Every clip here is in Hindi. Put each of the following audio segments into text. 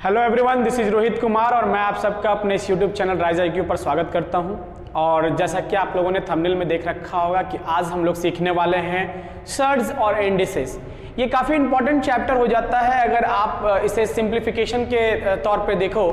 Hello everyone, this is Rohit Kumar और मैं आप सबका अपने इस यूट्यूब चैनल राइज IQ पर स्वागत करता हूं। और जैसा कि आप लोगों ने थंबनेल में देख रखा होगा कि आज हम लोग सीखने वाले हैं सर्ज और इंडिसेस। ये काफ़ी इंपॉर्टेंट चैप्टर हो जाता है अगर आप इसे सिंप्लीफिकेशन के तौर पे देखो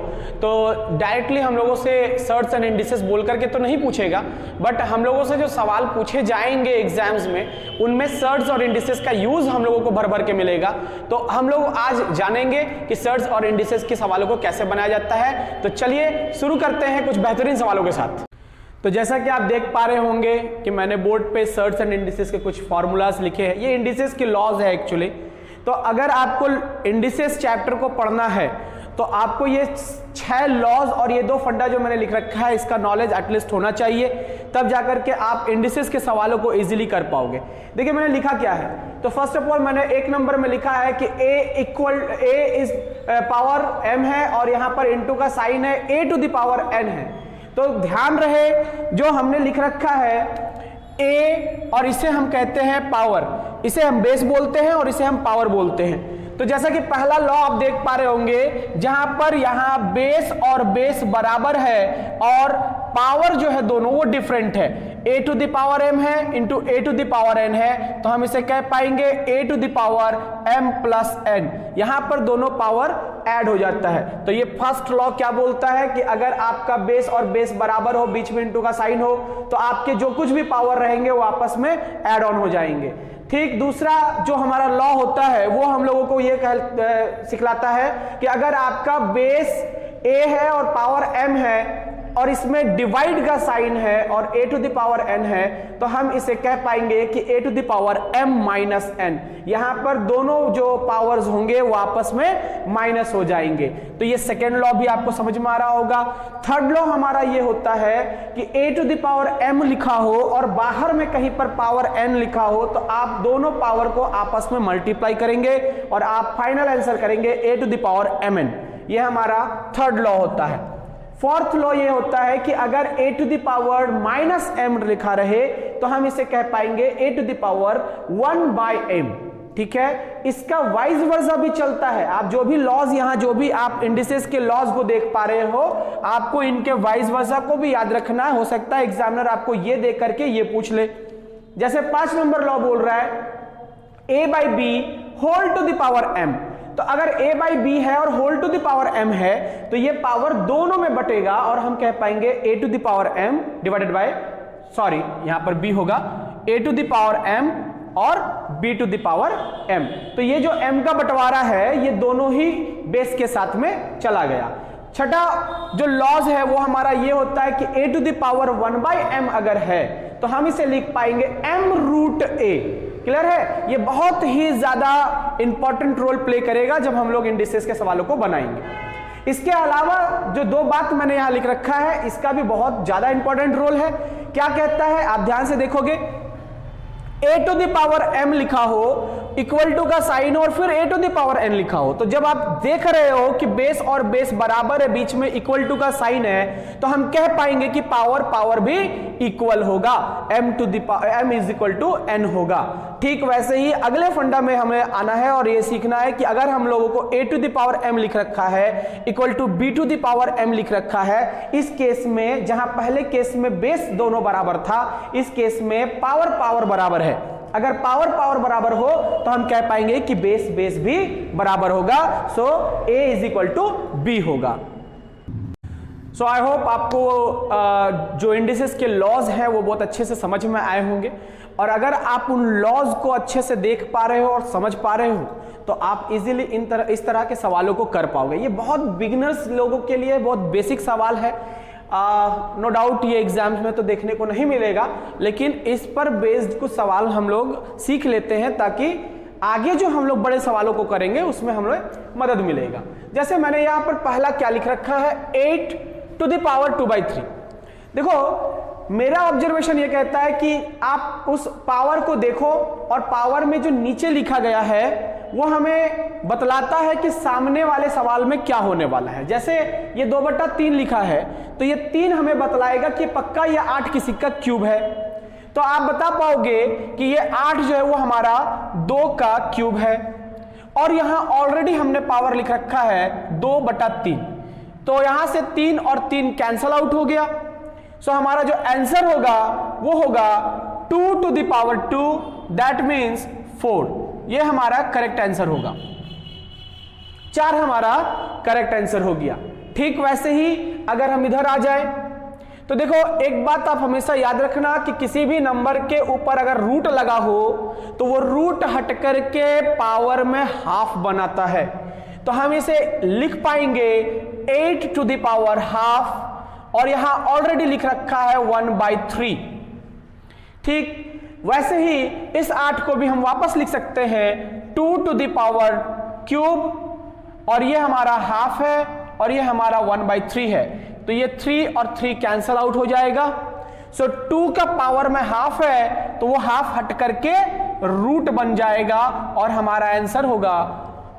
तो डायरेक्टली हम लोगों से सर्ज एंड इंडिसेस बोल करके तो नहीं पूछेगा, बट हम लोगों से जो सवाल पूछे जाएंगे एग्जाम्स में उनमें सर्ज और इंडिसेस का यूज हम लोगों को भर भर के मिलेगा। तो हम लोग आज जानेंगे कि सर्ज और इंडिसेस के सवालों को कैसे बनाया जाता है। तो चलिए शुरू करते हैं कुछ बेहतरीन सवालों के साथ। तो जैसा कि आप देख पा रहे होंगे कि मैंने बोर्ड पे सर्ज एंड इंडिसेस के कुछ फॉर्मूलाज लिखे हैं। ये इंडिसेस के लॉज है एक्चुअली। तो अगर आपको इंडिसेस चैप्टर को पढ़ना है तो आपको ये 6 लॉज और ये 2 फंडा जो मैंने लिख रखा है इसका नॉलेज एटलीस्ट होना चाहिए, तब जाकर के आप इंडिसेस के सवालों को इजीली कर पाओगे। देखिए मैंने लिखा क्या है। तो फर्स्ट ऑफ ऑल मैंने 1 नंबर में लिखा है कि a इज पावर m है और यहां पर इनटू का साइन है a to the power n है। तो ध्यान रहे जो हमने लिख रखा है a और इसे हम कहते हैं पावर, इसे हम बेस बोलते हैं और इसे हम पावर बोलते हैं। तो जैसा कि पहला लॉ आप देख पा रहे होंगे जहां पर यहां बेस और बेस बराबर है और पावर जो है दोनों वो डिफरेंट है। a to the power m है into a to the power n है, तो हम इसे कह पाएंगे a to the power m plus n। यहां पर दोनों पावर ऐड हो जाता है। तो ये फर्स्ट लॉ क्या बोलता है कि अगर आपका बेस और बेस बराबर हो, बीच में इंटू का साइन हो, तो आपके जो कुछ भी पावर रहेंगे वो आपस में ऐड ऑन हो जाएंगे। ठीक, दूसरा जो हमारा लॉ होता है वो हम लोगों को ये सिखलाता है कि अगर आपका बेस a है और पावर m है और इसमें डिवाइड का साइन है और a to the power n है, तो हम इसे कह पाएंगे कि a to the power m minus n। यहां पर दोनों जो पावर्स होंगे वो आपस में माइनस हो जाएंगे। तो ये सेकेंड लॉ भी आपको समझ में आ रहा होगा। थर्ड लॉ हमारा ये होता है कि a to the power m लिखा हो और बाहर में कहीं पर पावर n लिखा हो तो आप दोनों पावर को आपस में मल्टीप्लाई करेंगे और आप फाइनल आंसर करेंगे a to the power mn। ये हमारा थर्ड लॉ होता है। फोर्थ लॉ ये होता है कि अगर a to the power minus m लिखा रहे तो हम इसे कह पाएंगे a to the power 1 by m। ठीक है, इसका वाइस वर्सा भी चलता है। आप जो भी लॉज यहां जो भी आप इंडिसेस के लॉज को देख पा रहे हो, आपको इनके वाइस वर्सा को भी याद रखना है। हो सकता है एग्जामिनर आपको ये दे करके ये पूछ ले। जैसे 5 नंबर लॉ बोल रहा है a by B whole to the power m। तो अगर a बाई बी है और whole to the power m है तो ये पावर दोनों में बटेगा और हम कह पाएंगे a to the power m divided by, sorry यहां पर b होगा a to the power m और b to the power m। तो ये जो m का बंटवारा है ये दोनों ही बेस के साथ में चला गया। छठा जो लॉज है वो हमारा ये होता है कि a to the power 1 by m अगर है तो हम इसे लिख पाएंगे m रूट a। क्लियर है? ये बहुत ही ज्यादा इंपॉर्टेंट रोल प्ले करेगा जब हम लोग इंडिसेस के सवालों को बनाएंगे। इसके अलावा जो 2 बात मैंने यहां लिख रखा है इसका भी बहुत ज्यादा इंपॉर्टेंट रोल है। क्या कहता है आप ध्यान से देखोगे, a to the power m लिखा हो इक्वल टू का साइन और फिर a to the power n लिखा हो। तो जब आप देख रहे हो कि बेस और बेस बराबर है, बीच में इक्वल टू का साइन है, तो हम कह पाएंगे कि पावर पावर भी इक्वल होगा, m to the m is equal to n होगा। ठीक वैसे ही अगले फंडा में हमें आना है और ये सीखना है कि अगर हम लोगों को a to the power m लिख रखा है equal to b to the power m लिख रखा है, इस केस में जहां पहले केस में बेस दोनों बराबर था, इस केस में पावर पावर बराबर है। अगर पावर पावर बराबर हो तो हम कह पाएंगे कि बेस बेस भी बराबर होगा। So a is equal to b होगा। सो आई होप आपको जो इंडिसेस के लॉज हैं वो बहुत अच्छे से समझ में आए होंगे। और अगर आप उन लॉज को अच्छे से देख पा रहे हो और समझ पा रहे हो तो आप इजीली इस तरह के सवालों को कर पाओगे। ये बहुत बिगिनर्स लोगों के लिए बहुत बेसिक सवाल है। नो डाउट ये एग्जाम्स में तो देखने को नहीं मिलेगा, लेकिन इस पर बेस्ड कुछ सवाल हम लोग सीख लेते हैं ताकि आगे जो हम लोग बड़े सवालों को करेंगे उसमें हमें मदद मिलेगा। जैसे मैंने यहां पर पहला क्या लिख रखा है 8 टू द पावर 2 बाई 3। देखो मेरा ऑब्जर्वेशन ये कहता है कि आप उस पावर को देखो और पावर में जो नीचे लिखा गया है वो हमें बतलाता है कि सामने वाले सवाल में क्या होने वाला है। जैसे ये 2/3 लिखा है तो ये 3 हमें बतलाएगा कि पक्का ये 8 किसी का क्यूब है। तो आप बता पाओगे कि ये 8 जो है वो हमारा 2 का क्यूब है। और यहां ऑलरेडी हमने पावर लिख रखा है 2/3, तो यहां से 3 और 3 कैंसल आउट हो गया। सो हमारा जो आंसर होगा वो होगा 2 to the power 2, that means 4। ये हमारा करेक्ट आंसर होगा, 4 हमारा करेक्ट आंसर हो गया। ठीक वैसे ही अगर हम इधर आ जाए तो देखो, एक बात आप हमेशा याद रखना कि किसी भी नंबर के ऊपर अगर रूट लगा हो तो वो रूट हट करके पावर में हाफ बनाता है। तो हम इसे लिख पाएंगे 8 to the power half, और यहां ऑलरेडी लिख रखा है 1/3। ठीक वैसे ही इस 8 को भी हम वापस लिख सकते हैं 2 to the power क्यूब, और ये हमारा हाफ है और ये हमारा 1/3 है। तो ये 3 और 3 कैंसल आउट हो जाएगा। सो 2 का पावर में हाफ है तो वो हाफ हट करके रूट बन जाएगा और हमारा आंसर होगा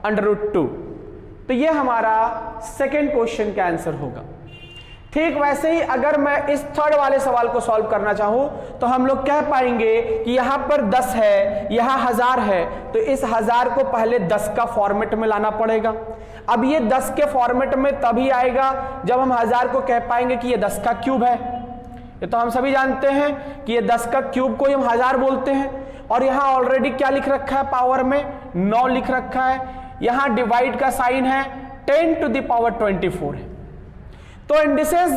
√2। तो ये हमारा सेकेंड क्वेश्चन का आंसर होगा। ठीक वैसे ही अगर मैं इस थर्ड वाले सवाल को सॉल्व करना चाहूं तो हम लोग कह पाएंगे कि यहां पर 10 है, यहां 1000 है, तो इस 1000 को पहले 10 का फॉर्मेट में लाना पड़ेगा। अब ये 10 के फॉर्मेट में तभी आएगा जब हम 1000 को कह पाएंगे कि ये 10 का क्यूब है। ये तो हम सभी जानते हैं कि ये 10 का क्यूब को हम 1000 बोलते हैं। और यहां ऑलरेडी क्या लिख रखा है, पावर में 9 लिख रखा है। यहां डिवाइड का साइन है, 10 to the power 24 है। तो इंडिसेस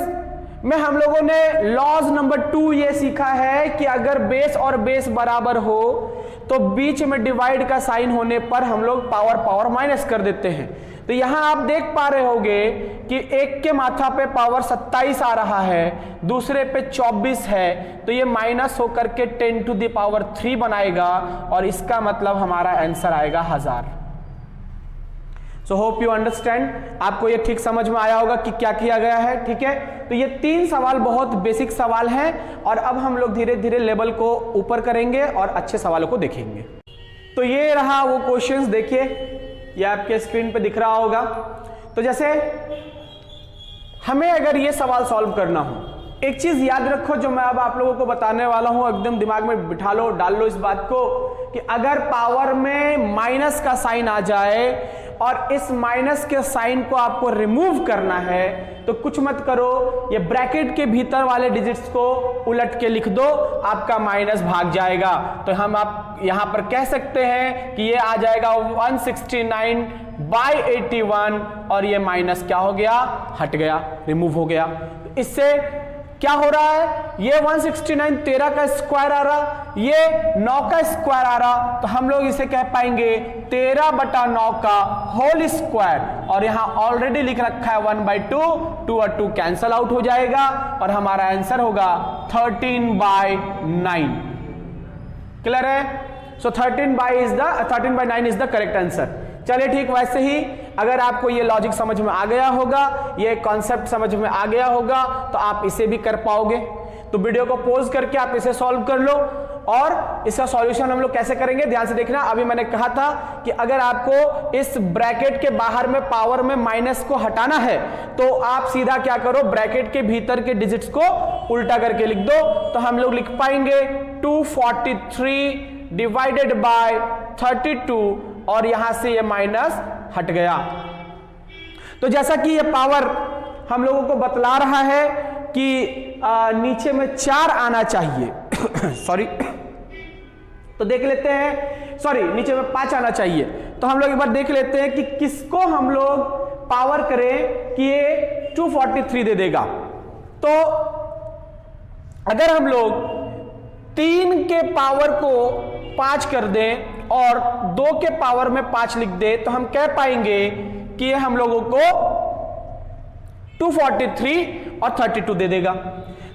में हम लोगों ने लॉज नंबर 2 ये सीखा है कि अगर बेस और बेस बराबर हो तो बीच में डिवाइड का साइन होने पर हम लोग पावर माइनस कर देते हैं। तो यहां आप देख पा रहे होंगे कि एक के माथा पे पावर 27 आ रहा है, दूसरे पे 24 है, तो ये माइनस होकर के 10 to the power 3 बनाएगा और इसका मतलब हमारा आंसर आएगा 1000। सो होप यू अंडरस्टैंड, आपको ये ठीक समझ में आया होगा कि क्या किया गया है। ठीक है, तो ये 3 सवाल बहुत बेसिक सवाल हैं और अब हम लोग धीरे धीरे लेवल को ऊपर करेंगे और अच्छे सवालों को देखेंगे। तो ये रहा वो क्वेश्चंस, देखिए ये आपके स्क्रीन पे दिख रहा होगा। तो जैसे हमें अगर ये सवाल सॉल्व करना हो, एक चीज याद रखो जो मैं अब आप लोगों को बताने वाला हूं, एकदम दिमाग में बिठा लो, डाल लो इस बात को कि अगर पावर में माइनस का साइन आ जाए और इस माइनस के साइन को आपको रिमूव करना है तो कुछ मत करो, ये ब्रैकेट के भीतर वाले डिजिट्स को उलट के लिख दो, आपका माइनस भाग जाएगा। तो हम आप यहां पर कह सकते हैं कि ये आ जाएगा 169/81 और ये माइनस क्या हो गया, हट गया, रिमूव हो गया। इससे क्या हो रहा है, ये 169 13 का स्क्वायर आ रहा, ये 9 का स्क्वायर आ रहा, तो हम लोग इसे कह पाएंगे 13/9 का होल स्क्वायर। और यहां ऑलरेडी लिख रखा है 1/2, 2 और 2 कैंसल आउट हो जाएगा और हमारा आंसर होगा 13/9। क्लियर है? सो 13/9 इज द करेक्ट आंसर। चलिए ठीक वैसे ही अगर आपको ये लॉजिक समझ में आ गया होगा, ये कॉन्सेप्ट समझ में आ गया होगा तो आप इसे भी कर पाओगे। तो वीडियो को पॉज करके आप इसे सॉल्व कर लो और इसका सॉल्यूशन हम लोग कैसे करेंगे ध्यान से देखना। अभी मैंने कहा था कि अगर आपको इस ब्रैकेट के बाहर में पावर में माइनस को हटाना है तो आप सीधा क्या करो, ब्रैकेट के भीतर के डिजिट्स को उल्टा करके लिख दो। तो हम लोग लिख पाएंगे 243 डिवाइडेड बाय 32 और यहां से ये माइनस हट गया। तो जैसा कि ये पावर हम लोगों को बतला रहा है कि नीचे में 4 आना चाहिए सॉरी, तो देख लेते हैं, सॉरी नीचे में 5 आना चाहिए। तो हम लोग एक बार देख लेते हैं कि किसको हम लोग पावर करें कि ये 243 दे देगा। तो अगर हम लोग 3 के पावर को 5 कर दें और 2 के पावर में 5 लिख दे तो हम कह पाएंगे कि ये हम लोगों को 243 और 32 दे देगा।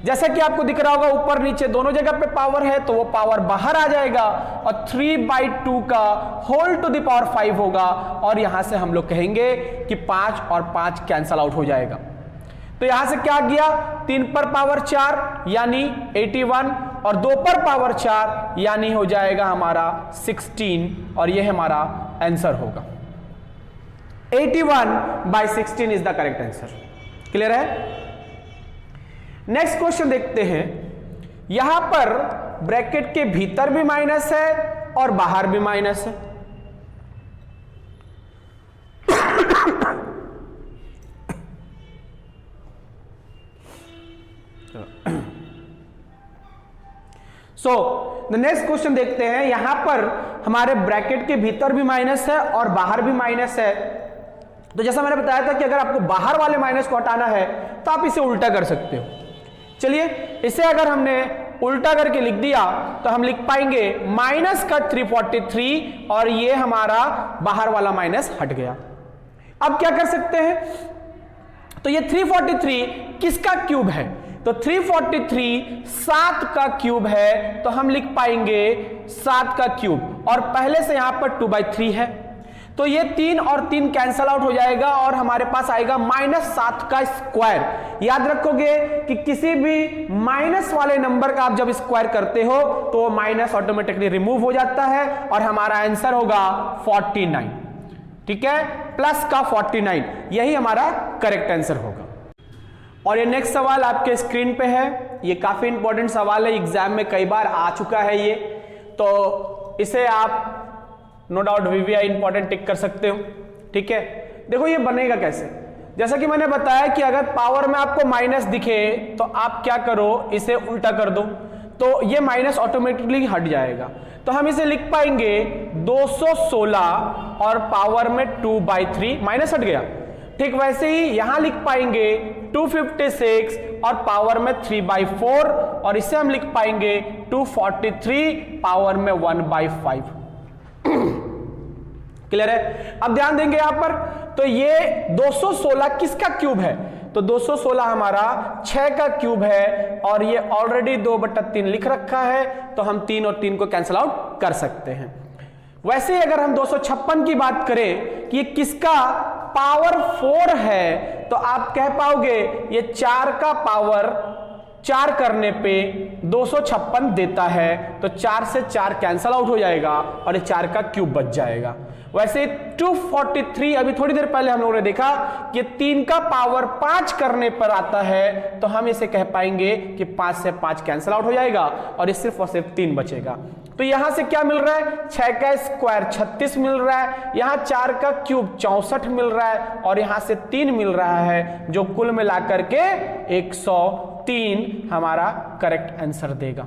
जैसा कि आपको दिख रहा होगा ऊपर नीचे दोनों जगह पे पावर है तो वो पावर बाहर आ जाएगा और 3/2 का होल टू द पावर 5 होगा और यहां से हम लोग कहेंगे कि 5 और 5 कैंसल आउट हो जाएगा। तो यहां से क्या गया, 3 पर पावर 4 यानी 81 और 2 पर पावर 4 यानी हो जाएगा हमारा 16 और यह हमारा आंसर होगा। 81/16 is the correct answer. Clear है? नेक्स्ट क्वेश्चन देखते हैं। यहां पर ब्रैकेट के भीतर भी माइनस है और बाहर भी माइनस है। सो द नेक्स्ट क्वेश्चन देखते हैं। यहां पर हमारे ब्रैकेट के भीतर भी माइनस है और बाहर भी माइनस है। तो जैसा मैंने बताया था कि अगर आपको बाहर वाले माइनस को हटाना है तो आप इसे उल्टा कर सकते हो। चलिए इसे अगर हमने उल्टा करके लिख दिया तो हम लिख पाएंगे माइनस का 343 और ये हमारा बाहर वाला माइनस हट गया। अब क्या कर सकते हैं, तो ये 343 किसका क्यूब है, तो 343 7 का क्यूब है, तो हम लिख पाएंगे 7 का क्यूब और पहले से यहां पर 2/3 है तो ये 3 और 3 कैंसल आउट हो जाएगा और हमारे पास आएगा -7 का स्क्वायर। याद रखोगे कि किसी भी माइनस वाले नंबर का आप जब स्क्वायर करते हो तो माइनस ऑटोमेटिकली रिमूव हो जाता है और हमारा आंसर होगा 49। ठीक है, प्लस का 49 यही हमारा करेक्ट आंसर होगा। और ये नेक्स्ट सवाल आपके स्क्रीन पे है। ये काफी इंपॉर्टेंट सवाल है, एग्जाम में कई बार आ चुका है ये, तो इसे आप नो डाउट VVI इंपॉर्टेंट टिक कर सकते हो। ठीक है, देखो ये बनेगा कैसे, जैसा कि मैंने बताया कि अगर पावर में आपको माइनस दिखे तो आप क्या करो, इसे उल्टा कर दो तो ये माइनस ऑटोमेटिकली हट जाएगा। तो हम इसे लिख पाएंगे 216 और पावर में 2/3 माइनस हट गया। ठीक वैसे ही यहां लिख पाएंगे 256 और पावर में 3/4 और इसे हम लिख पाएंगे 243 पावर में 1/5। क्लियर है। अब ध्यान देंगे यहां पर, तो ये 216 किसका क्यूब है, तो 216 हमारा 6 का क्यूब है और ये ऑलरेडी 2/3 लिख रखा है तो हम 3 और 3 को कैंसिल आउट कर सकते हैं। वैसे ही अगर हम 256 की बात करें कि ये किसका पावर 4 है तो आप कह पाओगे ये 4 का पावर 4 करने पे 256 देता है, तो 4 से 4 कैंसल आउट हो जाएगा और ये 4 का क्यूब बच जाएगा। वैसे 243 अभी थोड़ी देर पहले हम लोगों ने देखा कि 3 का पावर 5 करने पर आता है, तो हम इसे कह पाएंगे कि 5 से 5 कैंसल आउट हो जाएगा और ये सिर्फ और सिर्फ 3 बचेगा। तो यहां से क्या मिल रहा है, 6 का स्क्वायर 36 मिल रहा है, यहां 4 का क्यूब 64 मिल रहा है और यहां से 3 मिल रहा है, जो कुल मिलाकर के 103 हमारा करेक्ट आंसर देगा।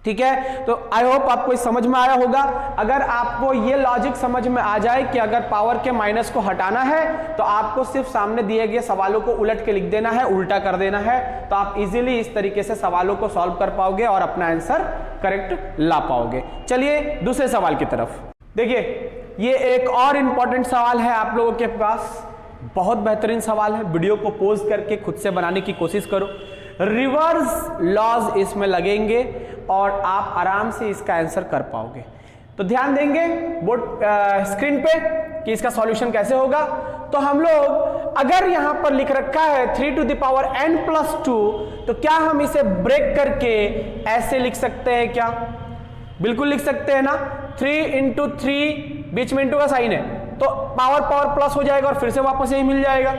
ठीक है, तो आई होप आपको समझ में आया होगा। अगर आपको ये लॉजिक समझ में आ जाए कि अगर पावर के माइनस को हटाना है तो आपको सिर्फ सामने दिए गए सवालों को उलट के लिख देना है, उल्टा कर देना है, तो आप इजीली इस तरीके से सवालों को सॉल्व कर पाओगे और अपना आंसर करेक्ट ला पाओगे। चलिए दूसरे सवाल की तरफ देखिए, ये एक और इंपॉर्टेंट सवाल है आप लोगों के पास, बहुत बेहतरीन सवाल है। वीडियो को पॉज करके खुद से बनाने की कोशिश करो। रिवर्स लॉज इसमें लगेंगे और आप आराम से इसका आंसर कर पाओगे। तो ध्यान देंगे बोर्ड स्क्रीन पे कि इसका सॉल्यूशन कैसे होगा। तो हम लोग अगर यहां पर लिख रखा है 3n+2 तो क्या हम इसे ब्रेक करके ऐसे लिख सकते हैं क्या, बिल्कुल लिख सकते हैं ना। 3 × 3 बीच में इंटू का साइन है तो पावर प्लस हो जाएगा और फिर से वापस यही मिल जाएगा।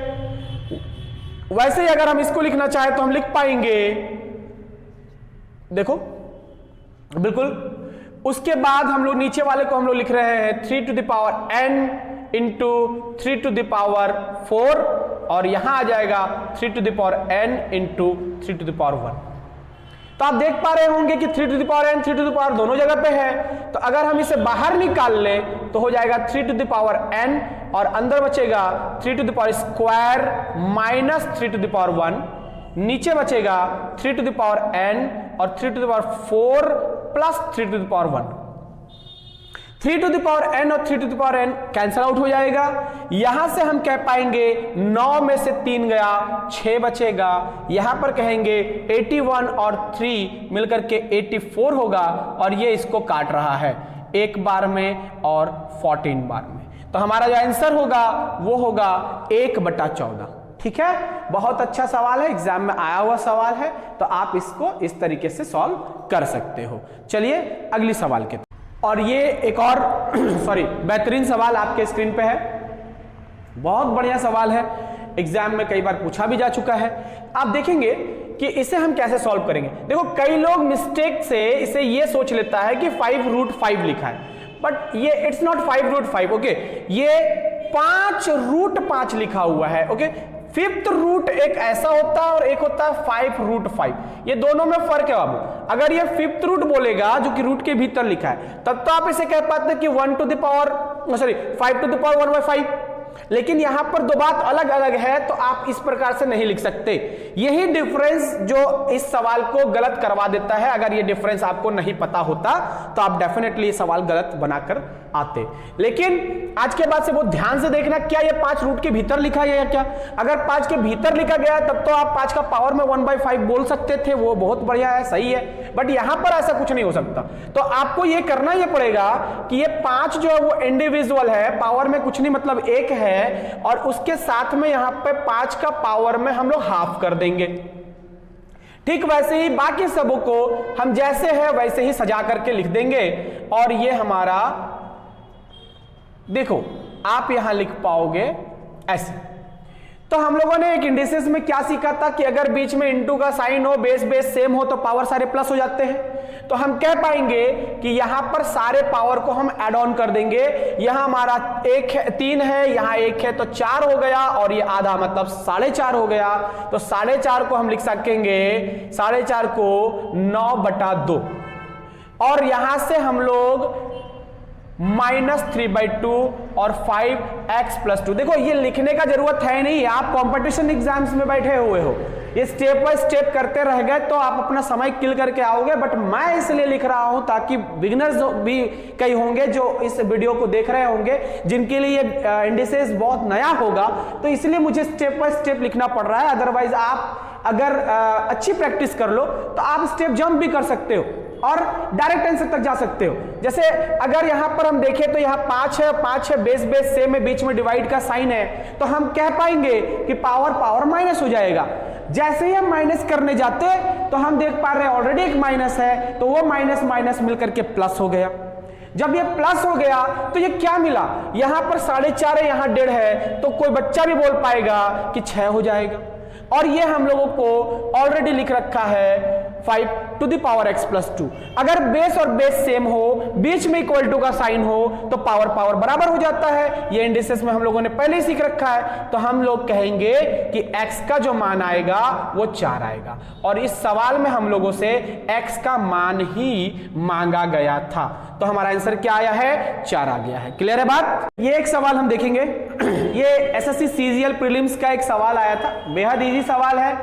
वैसे ही अगर हम इसको लिखना चाहें तो हम लिख पाएंगे, देखो बिल्कुल। उसके बाद हम लोग नीचे वाले को हम लोग लिख रहे हैं 3n × 3⁴ और यहां आ जाएगा 3n × 3⁴1। तो आप देख पा रहे होंगे कि 3n 3 दोनों जगह पे है। तो अगर हम इसे बाहर निकाल लें तो हो जाएगा 3n और अंदर बचेगा 3² -3⁴1, नीचे बचेगा 3n और 3⁴ प्लस 3⁴1। 3n और 3n कैंसल आउट हो जाएगा। यहां से हम कह पाएंगे 9 में से 3 गया 6 बचेगा। यहां पर कहेंगे 81 और 3 मिलकर के 84 होगा और ये इसको काट रहा है 1 बार में और 14 बार में। तो हमारा जो आंसर होगा वो होगा 1/14। ठीक है, बहुत अच्छा सवाल है, एग्जाम में आया हुआ सवाल है, तो आप इसको इस तरीके से सॉल्व कर सकते हो। चलिए अगली सवाल के, और ये एक और बेहतरीन सवाल आपके स्क्रीन पे है, बहुत बढ़िया सवाल है, एग्जाम में कई बार पूछा भी जा चुका है। आप देखेंगे कि इसे हम कैसे सॉल्व करेंगे। देखो कई लोग मिस्टेक से इसे ये सोच लेता है कि 5√5 लिखा है, बट ये इट्स नॉट 5√5। ओके, ये 5√5 लिखा हुआ है। ओके, फिफ्थ रूट एक ऐसा होता है और एक होता है 5√5, ये दोनों में फर्क है बाबू। अगर ये फिफ्थ रूट बोलेगा जो कि रूट के भीतर लिखा है, तब तो आप इसे कह पाते हैं कि 5 to the power 1/5, लेकिन यहां पर दो बात अलग अलग है, तो आप इस प्रकार से नहीं लिख सकते। यही डिफरेंस जो इस सवाल को गलत करवा देता है। अगर ये डिफरेंस आपको नहीं पता होता तो आप डेफिनेटली ये सवाल गलत बनाकर आते। लेकिन आज के बाद से बहुत ध्यान से देखना, क्या ये 5 रूट के भीतर लिखा गया क्या? अगर 5 के भीतर लिखा गया तब तो आप 5 का पावर में 1/5 बोल सकते थे, वो बहुत बढ़िया है, सही है। बट यहां पर ऐसा कुछ नहीं हो सकता, तो आपको ये करना ये पड़ेगा कि ये 5 जो है वो इंडिविजुअल है, पावर में कुछ नहीं मतलब 1 है, और उसके साथ में यहां पे 5 का पावर में हम लोग हाफ कर देंगे। ठीक वैसे ही बाकी सबों को हम जैसे है वैसे ही सजा करके लिख देंगे, और ये हमारा देखो आप यहां लिख पाओगे ऐसे। तो हम लोगों ने एक इंडिसेस में क्या सीखा था कि अगर बीच में इंटू का साइन हो, बेस बेस सेम हो, तो पावर सारे प्लस हो जाते हैं। तो हम कह पाएंगे कि यहां पर सारे पावर को हम ऐड ऑन कर देंगे। यहां हमारा 3 है, यहां 1 है, तो 4 हो गया, और ये आधा मतलब 4.5 हो गया। तो 4.5 को हम लिख सकेंगे, 4.5 को 9/2, और यहां से हम लोग -3/2 और 5x+2। देखो ये लिखने का जरूरत है नहीं, आप कंपटीशन एग्जाम्स में बैठे हुए हो, ये स्टेप बाय स्टेप करते रह गए तो आप अपना समय किल करके आओगे। बट मैं इसलिए लिख रहा हूं ताकि बिगिनर्स भी कई होंगे जो इस वीडियो को देख रहे होंगे, जिनके लिए इंडिसेस बहुत नया होगा, तो इसलिए मुझे स्टेप बाय स्टेप लिखना पड़ रहा है। अदरवाइज आप अगर अच्छी प्रैक्टिस कर लो तो आप स्टेप जंप भी कर सकते हो और डायरेक्ट आंसर तक जा सकते हो। जैसे अगर यहां पर हम देखें तो यहां 5 है, बेस बेस सेम है, बीच में डिवाइड का साइन है, तो हम कह पाएंगे कि पावर माइनस हो जाएगा। जैसे ही हम माइनस करने जाते तो हम देख पा रहे हैं ऑलरेडी एक माइनस है, तो वो माइनस माइनस मिलकर के प्लस हो गया। जब ये प्लस हो गया तो ये क्या मिला, यहां पर 4.5 है, यहां 1.5 है, तो कोई बच्चा भी बोल पाएगा कि 6 हो जाएगा। और ये हम लोगों को ऑलरेडी लिख रखा है 5 to the power x+2। अगर बेस और बेस सेम हो, बीच में इक्वल टू का साइन हो, तो पावर बराबर हो जाता है। ये इंडिसेस में हम लोगों ने पहले ही सीख रखा है। तो हम लोग कहेंगे कि x का जो मान आएगा वो 4 आएगा, और इस सवाल में हम लोगों से x का मान ही मांगा गया था। तो हमारा आंसर क्या आया है, 4 आ गया है। क्लियर है बात? ये एक सवाल हम देखेंगे, ये एसएससी सीजीएल प्रीलिम्स का एक सवाल आया था, बेहद इजी सवाल है।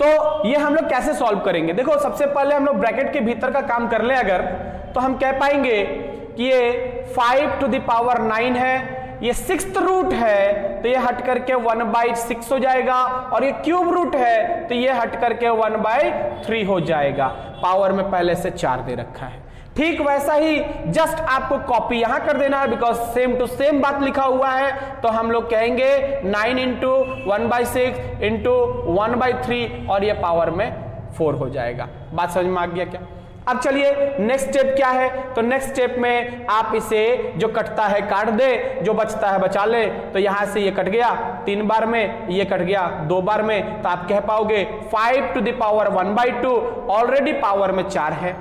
तो ये हम लोग कैसे सॉल्व करेंगे? देखो सबसे पहले हम लोग ब्रैकेट के भीतर का काम कर ले अगर, तो हम कह पाएंगे कि ये 5 to the power 9 है, ये 6th रूट है, तो ये हट करके 1/6 हो जाएगा, और ये क्यूब रूट है तो ये हट करके 1/3 हो जाएगा। पावर में पहले से 4 दे रखा है। ठीक वैसा ही जस्ट आपको कॉपी यहां कर देना है, बिकॉज सेम टू सेम बात लिखा हुआ है। तो हम लोग कहेंगे 9 × 1/6 × 1/3, और ये पावर में 4 हो जाएगा। बात समझ में आ गया क्या? अब चलिए नेक्स्ट स्टेप क्या है। तो नेक्स्ट स्टेप में आप इसे जो कटता है काट दे, जो बचता है बचा ले। तो यहां से ये कट गया 3 बार में, ये कट गया 2 बार में, तो आप कह पाओगे 5 to the power 1/2, already power में 4 है।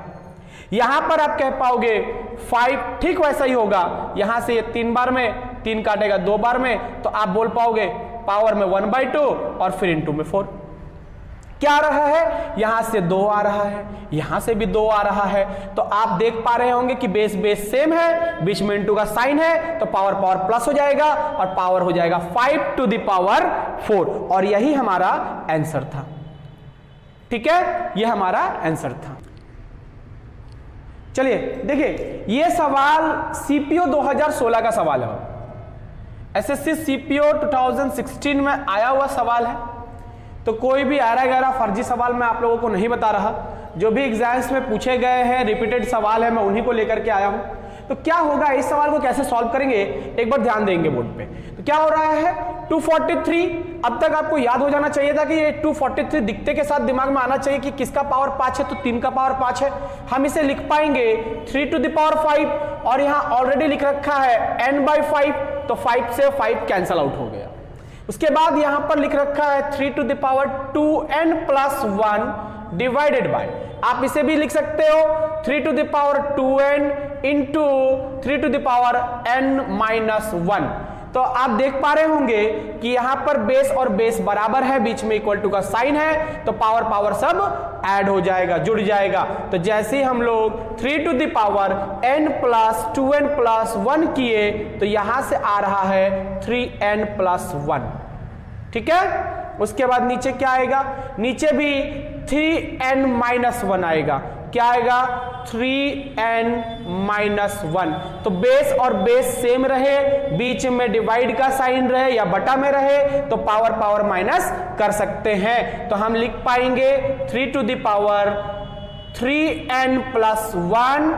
यहां पर आप कह पाओगे 5, ठीक वैसा ही होगा, यहां से ये 3 बार में, 3 काटेगा 2 बार में, तो आप बोल पाओगे पावर में 1/2 और फिर इंटू में 4। क्या आ रहा है, यहां से 2 आ रहा है, यहां से भी 2 आ रहा है। तो आप देख पा रहे होंगे कि बेस बेस सेम है, बीच में इंटू का साइन है, तो पावर प्लस हो जाएगा, और पावर हो जाएगा 5 to the power 4, और यही हमारा आंसर था। ठीक है, यह हमारा आंसर था। चलिए देखिए, यह सवाल सीपीओ 2016 का सवाल है, एसएससी सीपीओ 2016 में आया हुआ सवाल है। तो कोई भी 11 फर्जी सवाल मैं आप लोगों को नहीं बता रहा, जो भी एग्जाम्स में पूछे गए हैं रिपीटेड सवाल है, मैं उन्हीं को लेकर के आया हूं। तो क्या होगा, इस सवाल को कैसे सॉल्व करेंगे एक बार ध्यान देंगे बोर्ड पे। तो क्या हो रहा है, 243, अब तक आपको याद हो जाना चाहिए था कि ये 243 दिखते के साथ दिमाग में आना चाहिए कि किसका पावर 5 है, तो 3 का पावर 5 है। हम इसे लिख पाएंगे 3 to the power 5, और यहां ऑलरेडी लिख रखा है n/5, तो 5 से 5 कैंसल आउट हो गया। उसके बाद यहां पर लिख रखा है 3 to the power 2n+1 divided by, आप इसे भी लिख सकते हो 3 to the power 2n into 3 to the power n-1। तो तो आप देख पा रहे होंगे कि यहां पर बेस और बेस बराबर है, बीच में इक्वल टू का साइन है, तो पावर पावर सब ऐड हो जाएगा, जुड़ जाएगा। तो जैसे ही हम लोग 3 to the power n plus 2n plus 1 किए तो यहां से आ रहा है 3n प्लस 1। ठीक है, उसके बाद नीचे क्या आएगा, नीचे भी 3n माइनस 1 आएगा। क्या आएगा, 3n माइनस 1। तो बेस और बेस सेम रहे, बीच में डिवाइड का साइन रहे या बटा में रहे, तो पावर पावर माइनस कर सकते हैं। तो हम लिख पाएंगे 3 to the power 3n plus 1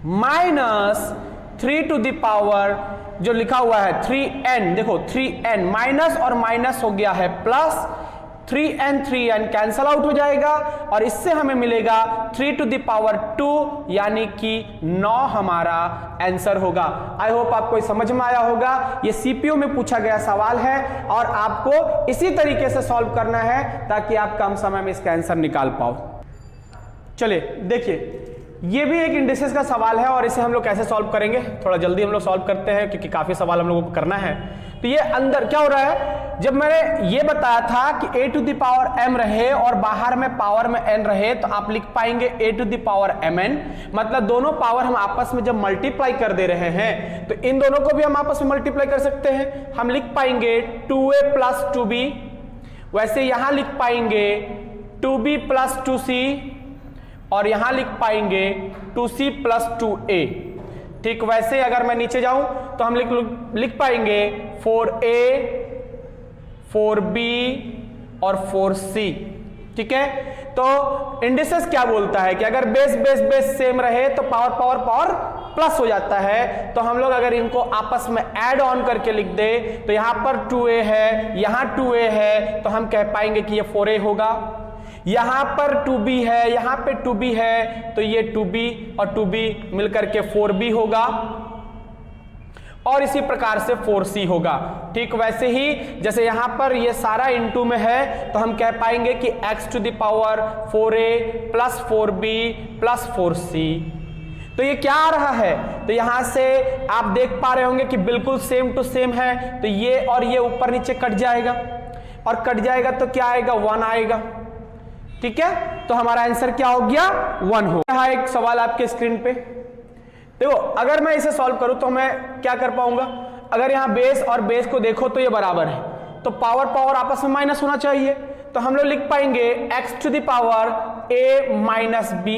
minus 3 to the power जो लिखा हुआ है 3n, देखो 3n माइनस और माइनस हो गया है प्लस, 3n कैंसल आउट हो जाएगा और इससे हमें मिलेगा 3 टू द पावर 2 यानी कि 9 हमारा आंसर होगा। आई होप आपको समझ में आया होगा। ये सीपीयू में पूछा गया सवाल है और आपको इसी तरीके से सॉल्व करना है ताकि आप कम समय में इसका आंसर निकाल पाओ। चलिए देखिए, ये भी एक इंडिसेस का सवाल है और इसे हम लोग कैसे सॉल्व करेंगे, थोड़ा जल्दी हम लोग सॉल्व करते हैं क्योंकि काफी सवाल हम लोगों को करना है। तो ये अंदर क्या हो रहा है, जब मैंने ये बताया था कि a to the power m रहे और बाहर में पावर में n रहे, तो आप लिख पाएंगे a to the power mn, मतलब दोनों पावर हम आपस में जब मल्टीप्लाई कर दे रहे हैं तो इन दोनों को भी हम आपस में मल्टीप्लाई कर सकते हैं। हम लिख पाएंगे 2a प्लस 2b, वैसे यहां लिख पाएंगे 2b प्लस 2c और यहां लिख पाएंगे 2c प्लस 2a। ठीक, वैसे अगर मैं नीचे जाऊं तो हम लिख पाएंगे 4a 4b और 4c। ठीक है, तो इंडिसेस क्या बोलता है कि अगर बेस बेस बेस सेम रहे तो पावर पावर पावर प्लस हो जाता है। तो हम लोग अगर इनको आपस में ऐड ऑन करके लिख दे तो यहां पर 2a है, यहां 2a है, तो हम कह पाएंगे कि ये 4a होगा। यहां पर 2b है, यहां पे 2b है, तो ये 2b और 2b मिलकर के 4b होगा और इसी प्रकार से 4c होगा। ठीक, वैसे ही जैसे यहां पर ये सारा इनटू में है तो हम कह पाएंगे कि x to the power 4a plus 4b plus 4c। तो ये क्या आ रहा है, तो यहां से आप देख पा रहे होंगे कि बिल्कुल सेम टू सेम है, तो ये और ये ऊपर नीचे कट जाएगा और कट जाएगा तो क्या आएगा, 1 आएगा। ठीक है, तो हमारा आंसर क्या हो गया, 1 हो गया। एक सवाल आपके स्क्रीन पे देखो, अगर मैं इसे सॉल्व करूं तो मैं क्या कर पाऊंगा, अगर यहां बेस और बेस को देखो तो ये बराबर है, तो पावर पावर आपस में माइनस होना चाहिए। तो हम लोग लिख पाएंगे x to the power a minus b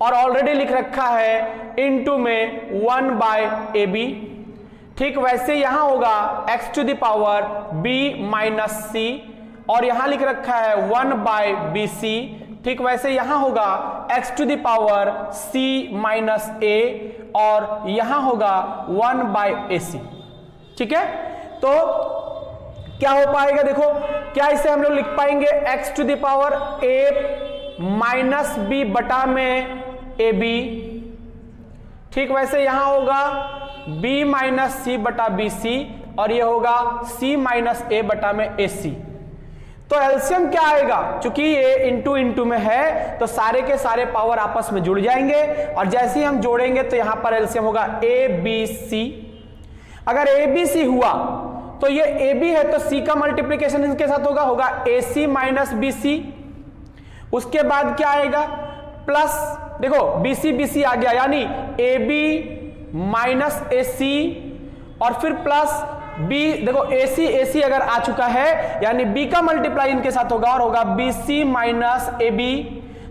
और ऑलरेडी लिख रखा है इनटू में 1 बाय ab। ठीक, वैसे यहां होगा x to the power b minus c और यहां लिख रखा है 1 बाय bc। ठीक, वैसे यहां होगा x to the power c minus a और यहां होगा 1 बाय ac। ठीक है, तो क्या हो पाएगा, देखो क्या इसे हम लोग लिख पाएंगे x to the power a minus b बटा में ab। ठीक, वैसे यहां होगा b माइनस c बटा bc और ये होगा c माइनस a बटा में ac। तो एलसीएम क्या आएगा, चूंकि ये इंटू इंटू में है तो सारे के सारे पावर आपस में जुड़ जाएंगे और जैसे ही हम जोड़ेंगे तो यहां पर एलसीएम होगा ABC। अगर ABC हुआ तो ये AB है तो C का मल्टीप्लिकेशन इनके साथ होगा AC माइनस BC। उसके बाद क्या आएगा, प्लस देखो BC आ गया यानी AB माइनस AC और फिर प्लस B, देखो AC अगर आ चुका है यानी B का मल्टीप्लाई इनके साथ होगा और होगा BC माइनस AB।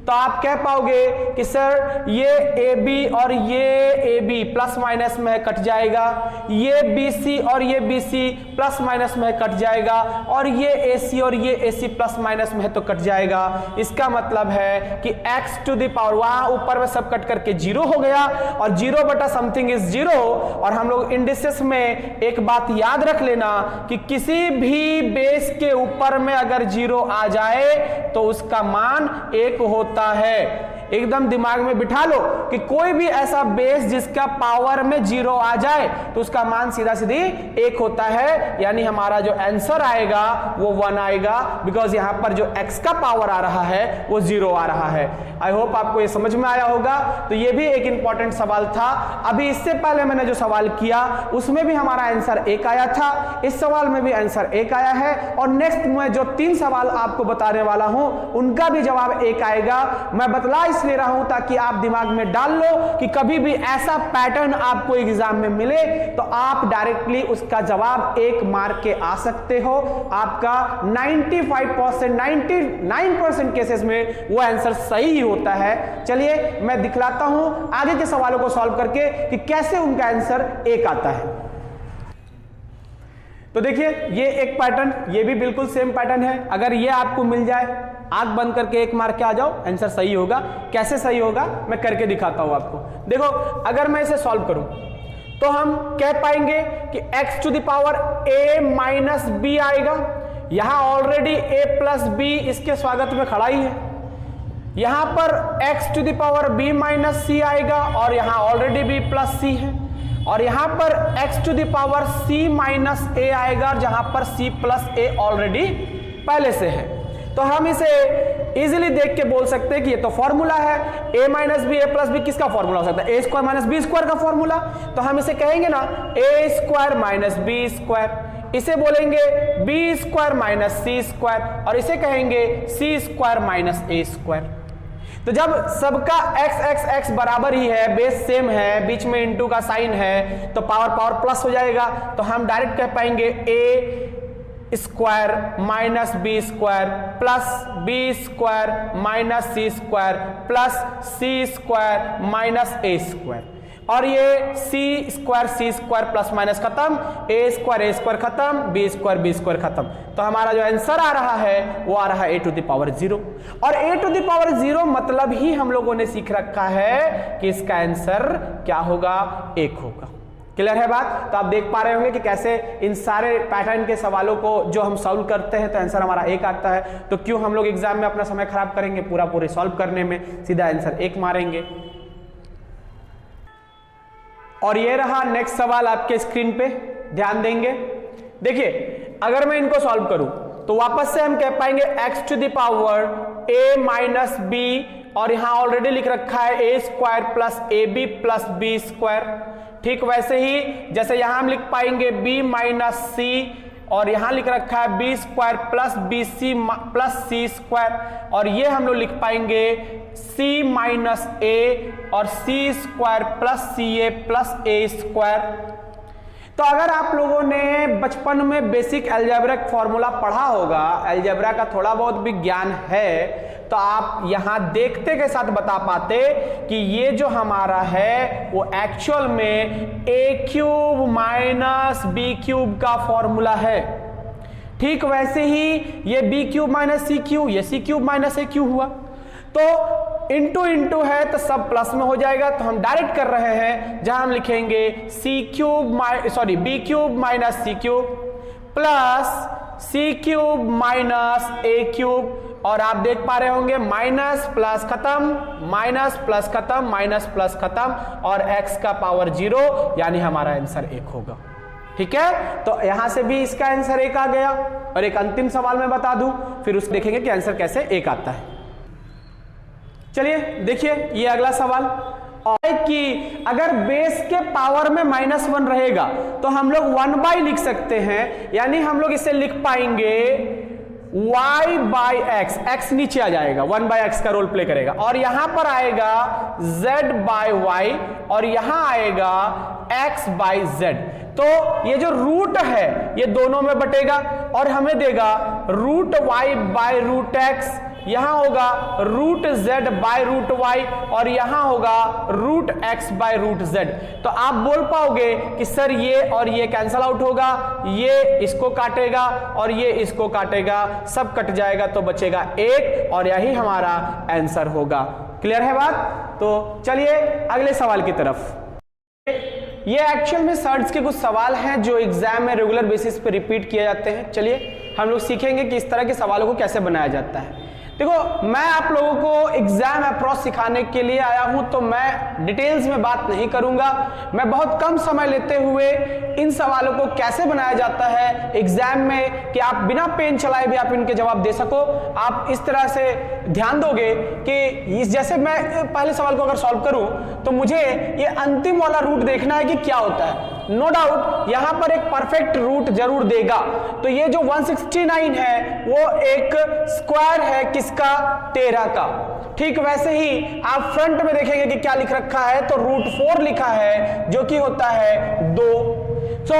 तो आप कह पाओगे कि सर ये AB और ये AB प्लस माइनस में कट जाएगा, ये BC और ये BC प्लस माइनस में कट जाएगा और ये AC और ये AC प्लस माइनस में तो कट जाएगा। इसका मतलब है कि x टू द पावर, वहां ऊपर में सब कट करके 0 हो गया और 0 बटा समथिंग इज 0। और हम लोग इंडिसेस में एक बात याद रख लेना कि किसी भी बेस के ऊपर में अगर 0 आ जाए तो उसका मान 1 होता है। एकदम दिमाग में बिठा लो कि कोई भी ऐसा बेस जिसका पावर में 0 आ जाए तो उसका मान सीधा सीधी 1 होता है, यानी हमारा जो आंसर आएगा वो 1 आएगा, बिकॉज यहां पर जो x का पावर आ रहा है वो 0 आ रहा है। आई होप आपको ये समझ में आया होगा। तो ये भी एक इंपॉर्टेंट सवाल था। अभी इससे पहले मैंने जो सवाल किया उसमें भी हमारा आंसर 1 आया था, इस सवाल में भी आंसर 1 आया है, और नेक्स्ट मैं जो 3 सवाल आपको बताने वाला हूं उनका भी जवाब 1 आएगा। मैं बतला इसलिए रहा हूं ताकि आप दिमाग में डाल लो कि कभी भी ऐसा पैटर्न आपको एग्जाम में मिले तो आप डायरेक्टली उसका जवाब 1 मार्क के आ सकते हो। आपका 95%, 99% केसेस में वो आंसर सही ही होता है। चलिए मैं दिखलाता हूं आगे के सवालों को सॉल्व करके कि कैसे उनका आंसर 1 आता है। तो देखिए ये एक पैटर्न, ये भी बिल्कुल सेम पैटर्न है। अगर ये आपको मिल जाए, आंख बंद करके 1 मार्क के आ जाओ, आंसर सही होगा। कैसे सही होगा मैं करके दिखाता हूं आपको। देखो अगर मैं इसे सॉल्व करूं तो हम कह पाएंगे कि x to the power a minus बी आएगा। यहां ऑलरेडी a प्लस बी इसके स्वागत में खड़ा ही है। यहां पर x to the power b minus c आएगा और यहां ऑलरेडी b प्लस सी है, और यहां पर x to the power c minus a आएगा जहां पर c प्लस a ऑलरेडी पहले से है। तो हम इसे इजीली देख के बोल सकते हैं कि ये तो फॉर्मूला है, a minus B a plus B किसका फॉर्मूला हो सकता है? a square minus B square का फॉर्मूला। तो हम इसे कहेंगे ना a square minus B square, इसे बोलेंगे B square minus C square, और इसे कहेंगे C square minus A square. तो जब सबका x x x बराबर ही है, बेस सेम है, बीच में इंटू का साइन है, तो पावर पावर प्लस हो जाएगा। तो हम डायरेक्ट कह पाएंगे a square minus B square plus B square minus C square plus C square minus A square, और ये सी स्क्वायर प्लस माइनस खत्म, ए स्क्वायर खत्म, बी स्क्वायर खत्म। तो हमारा जो आंसर आ रहा है वो आ रहा है a टू द पावर 0, और a टू द पावर 0 मतलब ही हम लोगों ने सीख रखा है कि इसका आंसर क्या होगा? 1 होगा। क्लियर है बात? तो आप देख पा रहे होंगे कि कैसे इन सारे पैटर्न के सवालों को जो हम सॉल्व करते हैं तो आंसर हमारा 1 आता है। तो क्यों हम लोग एग्जाम में अपना समय खराब करेंगे पूरे सॉल्व करने में, सीधा आंसर 1 मारेंगे। और ये रहा नेक्स्ट सवाल आपके स्क्रीन पे, ध्यान देंगे। देखिए अगर मैं इनको सॉल्व करूं तो वापस से हम कह पाएंगे x to the power a minus बी, और यहां ऑलरेडी लिख रखा है a square plus A B plus B square. ठीक वैसे ही जैसे यहां हम लिख पाएंगे b माइनस सी, और यहां लिख रखा है b square plus b c plus सी स्क्वायर, और ये हम लोग लिख पाएंगे c माइनस ए और सी स्क्वायर प्लस सी ए प्लस ए स्क्वायर। तो अगर आप लोगों ने बचपन में बेसिक अलजेब्रा फॉर्मूला पढ़ा होगा, अलजेब्रा का थोड़ा बहुत भी ज्ञान है, तो आप यहां देखते के साथ बता पाते कि ये जो हमारा है वो एक्चुअल में a cube minus B cube का फॉर्मूला है। ठीक वैसे ही ये b क्यूब माइनस सी क्यूब, ये c क्यूब माइनस ए क्यूब हुआ। तो इंटू इंटू है तो सब प्लस में हो जाएगा। तो हम डायरेक्ट कर रहे हैं, जहां हम लिखेंगे b क्यूब माइनस सी cube plus c cube minus ए क्यूब, और आप देख पा रहे होंगे माइनस प्लस खत्म, माइनस प्लस खत्म, माइनस प्लस खत्म, और x का पावर 0, यानी हमारा आंसर 1 होगा। ठीक है, तो यहां से भी इसका आंसर 1 आ गया। और एक अंतिम सवाल मैं बता दूं, फिर उस देखेंगे कि आंसर कैसे 1 आता है। चलिए देखिए ये अगला सवाल, और कि अगर बेस के पावर में -1 रहेगा तो हम लोग 1 लिख सकते हैं, यानी हम लोग इसे लिख पाएंगे y बाई एक्स, x नीचे आ जाएगा, 1/x का रोल प्ले करेगा, और यहां पर आएगा z बाई वाई, और यहां आएगा x बाई जेड। तो ये जो रूट है ये दोनों में बटेगा और हमें देगा root y by root x, यहां होगा root z by root y, और यहां होगा root x by root z। तो आप बोल पाओगे कि सर ये और ये कैंसल आउट होगा, ये इसको काटेगा और ये इसको काटेगा, सब कट जाएगा तो बचेगा 1, और यही हमारा आंसर होगा। क्लियर है बात? तो चलिए अगले सवाल की तरफ। ये एक्चुअल में सर्च के कुछ सवाल हैं जो एग्जाम में रेगुलर बेसिस पे रिपीट किए जाते हैं। चलिए हम लोग सीखेंगे कि इस तरह के सवालों को कैसे बनाया जाता है। देखो मैं आप लोगों को एग्जाम अप्रोच सिखाने के लिए आया हूं, तो मैं डिटेल्स में बात नहीं करूंगा। मैं बहुत कम समय लेते हुए इन सवालों को कैसे बनाया जाता है एग्जाम में कि आप बिना पेन चलाए भी आप इनके जवाब दे सको, आप इस तरह से ध्यान दोगे कि जैसे मैं पहले सवाल को अगर सॉल्व करूं तो मुझे ये अंतिम वाला रूट देखना है कि क्या होता है। नो डाउट यहां पर एक परफेक्ट रूट जरूर देगा। तो ये जो 169 है वो एक स्क्वायर है किसका, 13 का। ठीक वैसे ही आप फ्रंट में देखेंगे कि क्या लिख रखा है, तो √4 लिखा है जो कि होता है 2। तो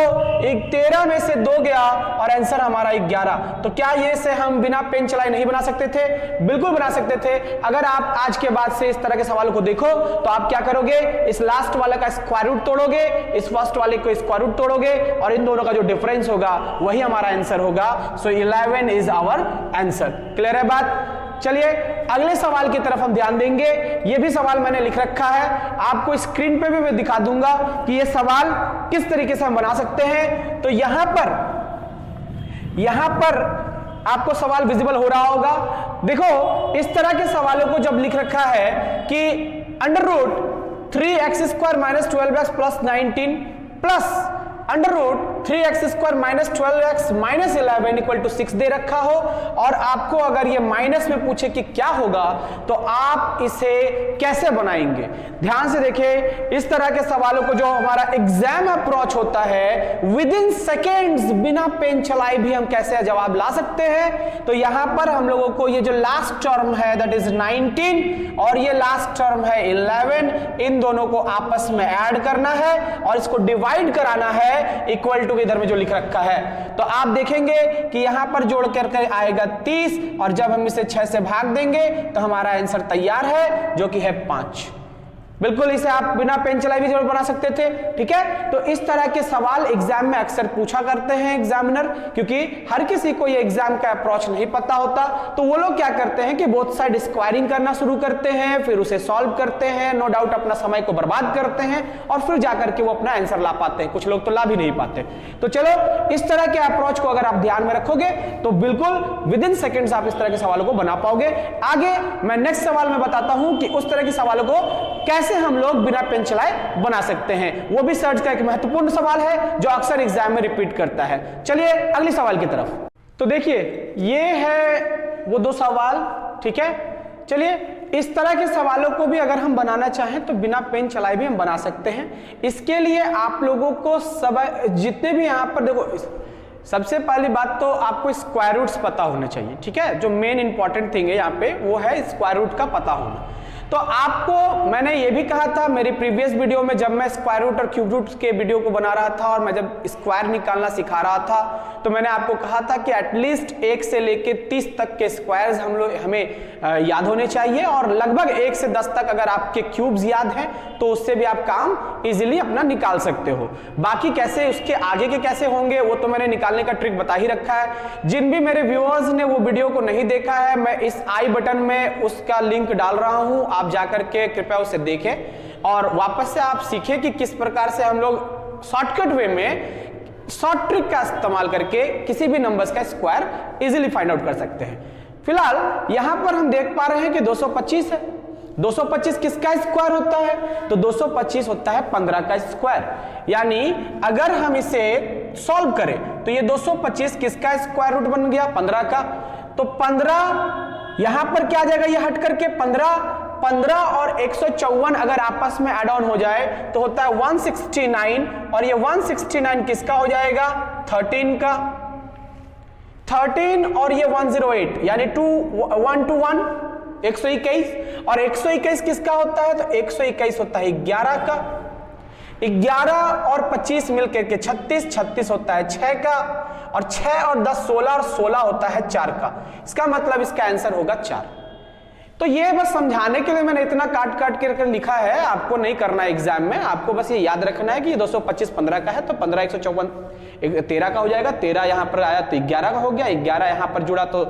13 में से 2 गया और आंसर हमारा 11। तो क्या ये से हम बिना पेन चलाए नहीं बना सकते थे? बिल्कुल बना सकते थे। अगर आप आज के बाद से इस तरह के सवालों को देखो तो आप क्या करोगे, इस लास्ट वाले का स्क्वायर रूट तोड़ोगे, इस फर्स्ट वाले को स्क्वायर रूट तोड़ोगे और इन दोनों का जो डिफरेंस होगा वही हमारा आंसर होगा। सो 11 इज आवर आंसर। क्लियर है बात? चलिए अगले सवाल की तरफ हम ध्यान देंगे। यह भी सवाल मैंने लिख रखा है, आपको स्क्रीन पे भी मैं दिखा दूंगा कि यह सवाल किस तरीके से हम बना सकते हैं। तो यहां पर आपको सवाल विजिबल हो रहा होगा। देखो इस तरह के सवालों को जब लिख रखा है कि √3x² - 12x + 19 plus √3x² - 12x - 11 = 6 दे रखा हो और आपको अगर ये माइनस में पूछे कि क्या होगा तो आप इसे कैसे बनाएंगे। ध्यान से देखिए, इस तरह के सवालों को जो हमारा एग्जाम अप्रोच होता है विद इन सेकेंड्स बिना पेन चलाए भी हम कैसे जवाब ला सकते हैं। तो यहां पर हम लोगों को ये जो लास्ट टर्म है दैट इज 19 और ये लास्ट टर्म है 11, इन दोनों को आपस में ऐड करना है और इसको डिवाइड कराना है इक्वल टू इधर में जो लिख रखा है। तो आप देखेंगे कि यहां पर जोड़ करके आएगा 30 और जब हम इसे 6 से भाग देंगे तो हमारा आंसर तैयार है जो कि है 5। बिल्कुल इसे आप बिना पेन चलाए भी जरूर बना सकते थे। ठीक है, तो इस तरह के सवाल एग्जाम में अक्सर पूछा करते हैं एग्जामिनर, क्योंकि हर किसी को ये एग्जाम का अप्रोच नहीं पता होता। तो वो लोग क्या करते हैं कि बोथ साइड स्क्वायरिंग करना शुरू करते हैं, फिर उसे सॉल्व करते हैं, नो डाउट अपना समय को बर्बाद करते हैं और फिर जाकर के वो अपना आंसर ला पाते हैं। कुछ लोग तो ला भी नहीं पाते। तो चलो इस तरह के अप्रोच को अगर आप ध्यान में रखोगे तो बिल्कुल विद इन सेकेंड्स आप इस तरह के सवालों को बना पाओगे। आगे मैं नेक्स्ट सवाल में बताता हूं कि उस तरह के सवालों को कैसे हम लोग बिना पेन चलाए बना सकते हैं। वो भी सर्च का एक महत्वपूर्ण सवाल है जो अक्सर एग्जाम में रिपीट करता है। चलिए अगले सवाल की तरफ। तो देखिए ये है वो 2 सवाल। ठीक है, चलिए इस तरह के सवालों को भी अगर हम बनाना चाहें तो बिना पेन चलाए भी हम बना सकते हैं। इसके लिए आप लोगों को सब जितने भी यहां पर देखो, सबसे पहली बात तो आपको स्क्वायर रूट्स पता होना चाहिए। ठीक है, जो मेन इंपॉर्टेंट थिंग है यहाँ पे वो है स्क्वायर रूट का पता होना। तो आपको मैंने ये भी कहा था मेरी प्रीवियस वीडियो में जब मैं स्क्वायर रूट और क्यूब रूट के वीडियो को बना रहा था और मैं जब स्क्वायर निकालना सिखा रहा था तो मैंने आपको कहा था कि एटलीस्ट 1 से लेके 30 तक के स्क्वायर्स हमें याद होने चाहिए और लगभग 1 से 10 तक अगर आपके क्यूब्स याद हैं तो उससे भी आप काम इजीली अपना निकाल सकते हो। बाकी कैसे उसके आगे के कैसे होंगे वो तो मैंने निकालने का ट्रिक बता ही रखा है। जिन भी मेरे व्यूअर्स ने वो वीडियो को नहीं देखा है मैं इस आई बटन में उसका लिंक डाल रहा हूं, आप जाकर के कृपया उसे देखें और वापस से आप सीखें कि किस प्रकार से हम लोग शॉर्टकट वे में शॉर्ट ट्रिक का इस्तेमाल करके किसी भी नंबर्स का स्क्वायर इजीली फाइंड आउट कर सकते हैं। फिलहाल यहां पर हम देख पा रहे हैं कि 225 है। 225 किसका स्क्वायर होता है? तो 225 होता है 15 का स्क्वायर। यानी अगर हम इसे सॉल्व करें तो ये 225 किसका स्क्वायर रूट बन गया? 15 का। तो 15 यहां पर क्या आ जाएगा? ये हट करके 15 और 154 अगर आपस में ऐड ऑन हो जाए तो होता है 169 और ये 169 किसका हो जाएगा? 13 का। 13 और ये 108 यानी 1 to 1 121 और 121 किसका होता है? तो 121 होता है 11 का। 11 और 25 मिलकर के 36, 36 होता है 6 का और 6 और 10 16 और 16 होता है 4 का। इसका मतलब इसका आंसर होगा 4। तो ये बस समझाने के लिए मैंने इतना काट काट के लिखा है, आपको नहीं करना है एग्जाम में, आपको बस ये याद रखना है कि 225 15 का है तो 15 154 13 का हो जाएगा। 13 यहां पर आया तो 11 का हो गया, 11 यहां पर जुड़ा तो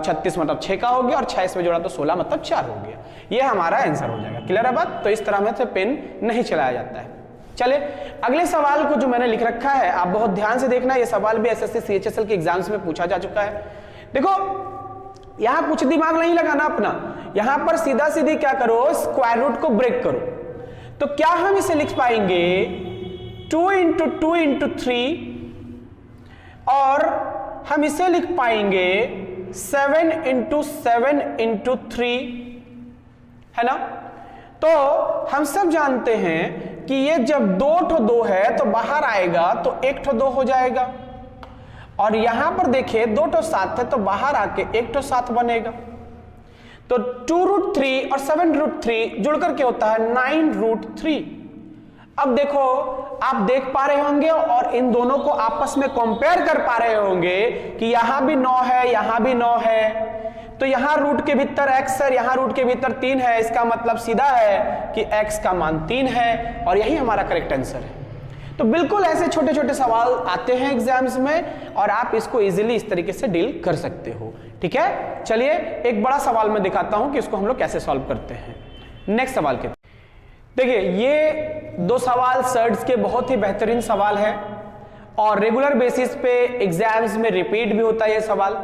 36 मतलब 6 का हो गया और 6 इसमें जुड़ा तो 16 मतलब 4 हो गया। ये हमारा आंसर हो जाएगा। क्लियर है बात? तो इस तरह में से पेन नहीं चलाया जाता है। चलिए अगले सवाल को जो मैंने लिख रखा है आप बहुत ध्यान से देखना, ये सवाल भी एसएससी सीएचएसएल के एग्जाम्स में पूछा जा चुका है। देखो यहां कुछ दिमाग नहीं लगाना अपना, यहां पर सीधा सीधी क्या करो, स्क्वायर रूट को ब्रेक करो। तो क्या हम इसे लिख पाएंगे 2 इंटू 2 इंटू 3, और हम इसे लिख पाएंगे 7 इंटू 7 इंटू 3, है ना। तो हम सब जानते हैं कि ये जब 2 है तो बाहर आएगा तो 1 हो जाएगा, और यहां पर देखिए 2 है तो बाहर आके 1 बनेगा। तो 2√3 और 7√3 जुड़ करके होता है 9√3। अब देखो, आप देख पा रहे होंगे और इन दोनों को आपस में कंपेयर कर पा रहे होंगे कि यहां भी 9 है, यहां भी 9 है, तो यहां रूट के भीतर x है, यहां रूट के भीतर 3 है, इसका मतलब सीधा है कि x का मान 3 है, और यही हमारा करेक्ट आंसर है। तो बिल्कुल ऐसे छोटे छोटे सवाल आते हैं एग्जाम्स में, और आप इसको इजीली इस तरीके से डील कर सकते हो। ठीक है, चलिए एक बड़ा सवाल मैं दिखाता हूं कि इसको हम लोग कैसे सॉल्व करते हैं। नेक्स्ट सवाल के देखिए, ये 2 सवाल सर्ड्स के बहुत ही बेहतरीन सवाल है, और रेगुलर बेसिस पे एग्जाम्स में रिपीट भी होता है ये सवाल।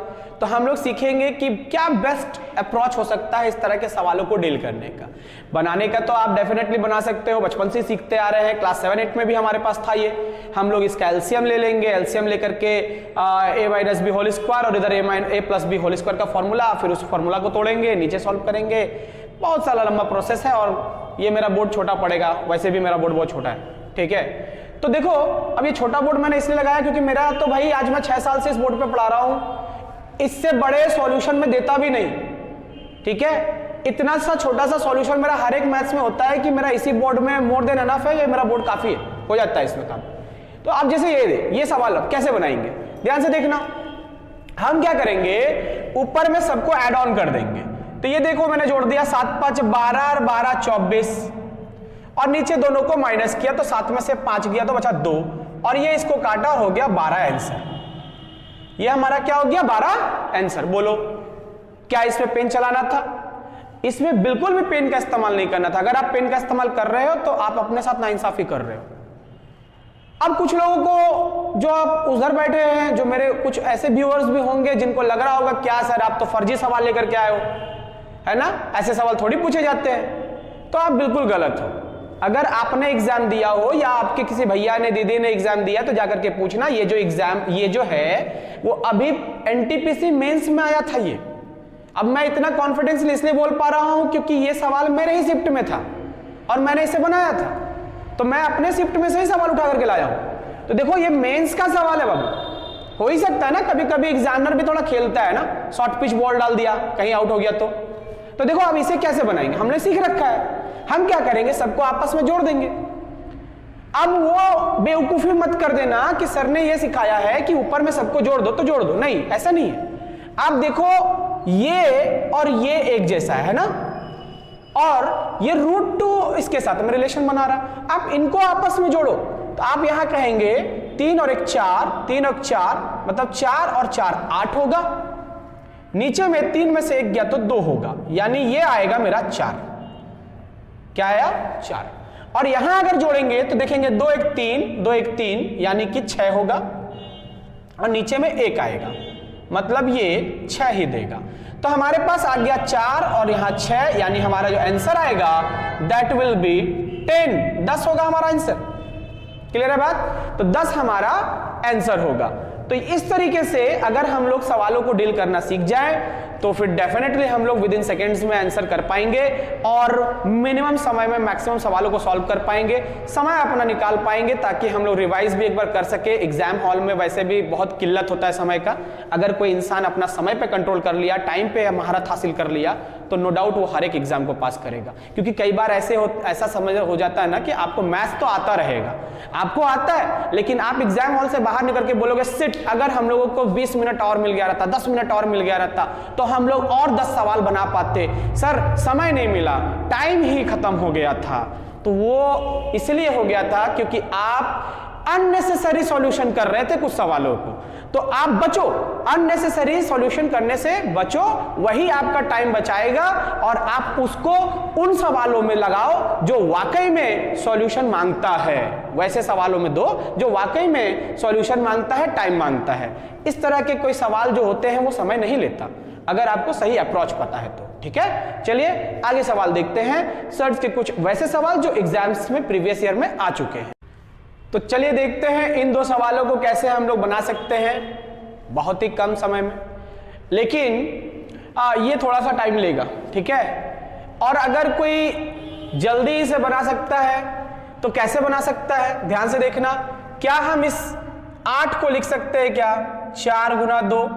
तो हम लोग सीखेंगे कि क्या बेस्ट अप्रोच हो सकता है इस तरह के सवालों को डील करने का। बनाने का तो आप डेफिनेटली बना सकते हो, बचपन से सीखते आ रहे हैं, क्लास 7-8 में भी हमारे पास था ये। हम लोग इसका एलसीएम ले लेंगे, एलसीएम लेकर के a-b² और इधर a+b² का फॉर्मूला, फिर उस फॉर्मूला को तोड़ेंगे, नीचे सॉल्व करेंगे। बहुत सारा लंबा प्रोसेस है, और ये मेरा बोर्ड छोटा पड़ेगा, वैसे भी मेरा बोर्ड बहुत छोटा है। ठीक है, तो देखो अब ये छोटा बोर्ड मैंने इसलिए लगाया क्योंकि मेरा तो भाई आज मैं 6 साल से इस बोर्ड पे पढ़ा रहा हूं, इससे बड़े सॉल्यूशन में देता भी नहीं। ठीक है, इतना सा छोटा सा सॉल्यूशन मेरा हर एक मैथ्स में होता है कि मेरा इसी बोर्ड में मोर देन एनफ है, ये मेरा बोर्ड काफी है, हो जाता है इसमें काम। तो आप जैसे ये सवाल अब कैसे बनाएंगे, ध्यान से देखना। हम क्या करेंगे, ऊपर में सबको ऐड ऑन कर देंगे। तो ये देखो मैंने जोड़ दिया 7 5 12 और 12 24, और नीचे दोनों को माइनस किया तो 7 में से 5 गया तो बचा 2, और ये इसको काटा और हो गया 12 आंसर। ये हमारा क्या हो गया, 12 आंसर। बोलो क्या इसमें पेन चलाना था? इसमें बिल्कुल भी पेन का इस्तेमाल नहीं करना था। अगर आप पेन का इस्तेमाल कर रहे हो तो आप अपने साथ नाइंसाफी कर रहे हो। अब कुछ लोगों को जो आप उधर बैठे हैं, जो मेरे कुछ ऐसे व्यूअर्स भी होंगे जिनको लग रहा होगा क्या सर आप तो फर्जी सवाल लेकर के आए हो, है ना, ऐसे सवाल थोड़ी पूछे जाते हैं। तो आप बिल्कुल गलत हो। अगर आपने एग्जाम दिया हो या आपके किसी भैया ने दीदी ने एग्जाम दिया तो जाकर के पूछना, ये जो एग्जाम ये जो है वो अभी एनटीपीसी मेंस में आया था। ये अब मैं इतना कॉन्फिडेंस इसलिए बोल पा रहा हूं क्योंकि ये सवाल मेरे ही शिफ्ट में था और मैंने इसे बनाया था, तो मैं अपने शिफ्ट में से ही सवाल उठा करके लाया हूं। तो देखो ये मेंस का सवाल है बाबू, हो ही सकता है ना कभी कभी एग्जामिनर भी थोड़ा खेलता है ना, शॉर्ट पिच बॉल डाल दिया कहीं आउट हो गया तो देखो अब इसे कैसे बनाएंगे, हमने सीख रखा है। हम क्या करेंगे, सबको आपस में जोड़ देंगे। अब वो बेवकूफी मत कर देना कि सर ने ये सिखाया है कि ऊपर में सबको जोड़ दो तो जोड़ दो, नहीं ऐसा नहीं है। आप देखो ये और ये एक जैसा है ना, और ये √2 इसके साथ में रिलेशन बना रहा, आप इनको आपस में जोड़ो तो आप यहां कहेंगे 3 और 1 4, 3 और 4 मतलब 4 और 4 8 होगा, नीचे में 3 में से 1 गया तो 2 होगा, यानी ये आएगा मेरा 4। क्या आया 4। और यहां अगर जोड़ेंगे तो देखेंगे 2 1 3, 2 1 3 यानी कि 6 होगा, और नीचे में 1 आएगा मतलब ये 6 ही देगा। तो हमारे पास आ गया 4 और यहां 6, यानी हमारा जो आंसर आएगा दैट विल बी 10 होगा हमारा आंसर। क्लियर है बात? तो 10 हमारा आंसर होगा। तो इस तरीके से अगर हम लोग सवालों को डील करना सीख जाएं तो फिर डेफिनेटली हम लोग विद इन सेकेंड्स में आंसर कर पाएंगे और मिनिमम समय में मैक्सिमम सवालों को सॉल्व कर पाएंगे, समय अपना निकाल पाएंगे ताकि हम लोग रिवाइज भी एक बार कर सके। एग्जाम हॉल में वैसे भी बहुत किल्लत होता है समय का, अगर कोई इंसान अपना समय पे कंट्रोल कर लिया, टाइम पे महारत हासिल कर लिया तो नो डाउट वो हर एक एग्जाम को पास करेगा। क्योंकि कई बार ऐसा समझ हो जाता है ना कि आपको मैथ्स तो आता रहेगा, आपको आता है, लेकिन आप एग्जाम हॉल से बाहर निकल के बोलोगे सिट, अगर हम लोगों को 20 मिनट और मिल गया रहता, 10 मिनट और मिल गया रहता तो हम लोग और 10 सवाल बना पाते। सर समय नहीं मिला, टाइम ही खत्म हो गया था। तो वो इसलिए हो गया था क्योंकि आप अननेसेसरी सॉल्यूशन कर रहे थे कुछ सवालों को, तो आप बचो, अननेसेसरी सॉल्यूशन करने से बचो, वही आपका टाइम बचाएगा और आप उसको उन सवालों में लगाओ जो वाकई में सॉल्यूशन मांगता है, वैसे सवालों में दो जो वाकई में सॉल्यूशन मांगता है, टाइम मांगता है। इस तरह के कोई सवाल जो होते हैं वो समय नहीं लेता, अगर आपको सही अप्रोच पता है तो। ठीक है, चलिए आगे सवाल देखते हैं, सर्च के कुछ वैसे सवाल जो एग्जाम्स में प्रीवियस ईयर में आ चुके हैं। तो चलिए देखते हैं इन दो सवालों को कैसे हम लोग बना सकते हैं बहुत ही कम समय में, लेकिन ये थोड़ा सा टाइम लेगा। ठीक है, और अगर कोई जल्दी से बना सकता है तो कैसे बना सकता है, ध्यान से देखना। क्या हम इस 8 को लिख सकते हैं क्या 4 गुना 2?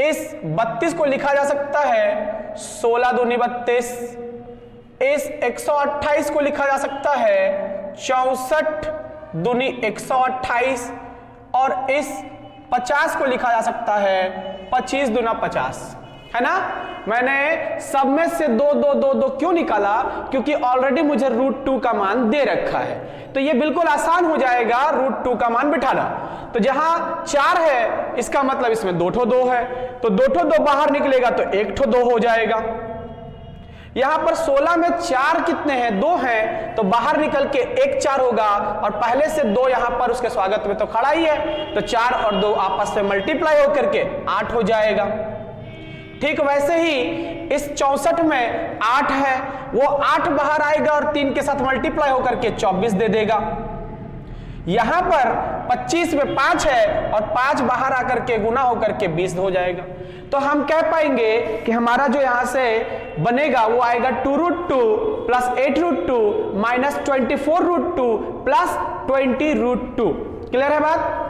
इस 32 को लिखा जा सकता है 16 दूनी 32। इस 128 को लिखा जा सकता है 64 दूनी 128। और इस 50 को लिखा जा सकता है 25 दूना 50, है ना। मैंने सब में से 2 2 2 2 क्यों निकाला, क्योंकि ऑलरेडी मुझे √2 का मान दे रखा है, तो ये बिल्कुल आसान हो जाएगा √2 का मान बिठाना। तो जहां 4 है इसका मतलब इसमें 2 ठो 2 है, तो 2 ठो 2 बाहर निकलेगा तो 1 ठो 2 हो जाएगा। यहां पर 16 में 4 कितने हैं, 2 हैं, तो बाहर निकल के 1 4 होगा, और पहले से 2 यहां पर उसके स्वागत में तो खड़ा ही है, तो 4 और 2 आपस में मल्टीप्लाई होकर के 8 हो जाएगा। ठीक वैसे ही इस 64 में 8 है, वो 8 बाहर आएगा और 3 के साथ मल्टीप्लाई होकर के 24 दे देगा। यहां पर 25 में 5 है और 5 बाहर आकर के गुना होकर के 20 हो जाएगा। तो हम कह पाएंगे कि हमारा जो यहां से बनेगा वो आएगा 2√2 प्लस 8√2 माइनस 24√2 प्लस 20√2। क्लियर है बात?